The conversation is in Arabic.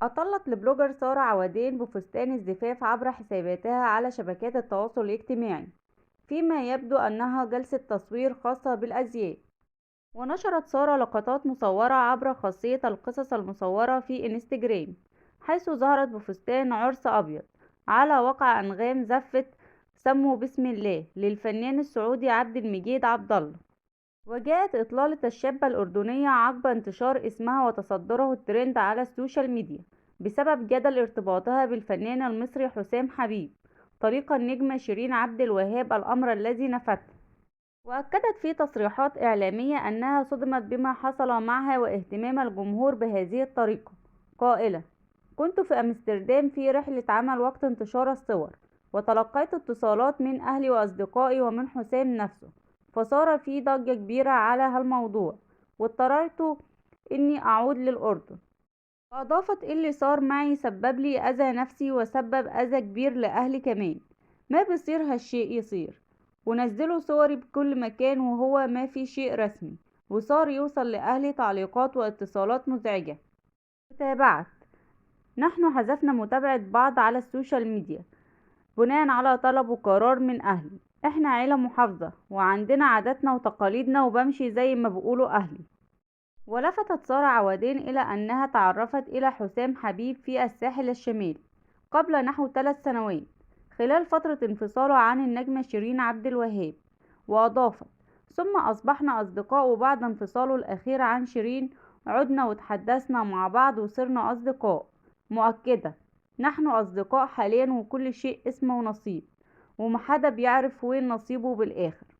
أطلت البلوجر سارة عوادين بفستان الزفاف عبر حساباتها على شبكات التواصل الاجتماعي، فيما يبدو أنها جلسة تصوير خاصة بالأزياء. ونشرت سارة لقطات مصورة عبر خاصية القصص المصورة في انستجرام، حيث ظهرت بفستان عرس أبيض على وقع أنغام زفت سموا بسم الله للفنان السعودي عبد المجيد عبد الله. وجاءت إطلالة الشابة الأردنية عقب انتشار اسمها وتصدره الترند على السوشيال ميديا بسبب جدل ارتباطها بالفنان المصري حسام حبيب طريق النجمة شيرين عبد الوهاب، الأمر الذي نفته. وأكدت في تصريحات إعلامية أنها صدمت بما حصل معها واهتمام الجمهور بهذه الطريقة، قائلة: كنت في أمستردام في رحلة عمل وقت انتشار الصور، وتلقيت اتصالات من أهلي وأصدقائي ومن حسام نفسه، فصار في ضجة كبيرة على هالموضوع، واضطررت إني أعود للأردن. وأضافت: اللي صار معي سبب لي أذى نفسي وسبب أذى كبير لأهلي كمان، ما بيصير هالشيء يصير، ونزلوا صوري بكل مكان وهو ما في شيء رسمي، وصار يوصل لأهلي تعليقات واتصالات مزعجة. تابعت: نحن حذفنا متابعة بعض على السوشيال ميديا بناء على طلب وقرار من أهلي، احنا عيلة محافظة وعندنا عاداتنا وتقاليدنا وبمشي زي ما بيقولوا أهلي. ولفتت سارة عوادين إلى أنها تعرفت إلى حسام حبيب في الساحل الشمالي قبل نحو 3 سنوات خلال فترة انفصاله عن النجمة شيرين عبد الوهاب. وأضافت: ثم أصبحنا أصدقاء، وبعد انفصاله الأخير عن شيرين عدنا وتحدثنا مع بعض وصرنا أصدقاء، مؤكدة: نحن أصدقاء حاليا وكل شيء اسمه ونصيب، ومحدا بيعرف وين نصيبه بالآخر.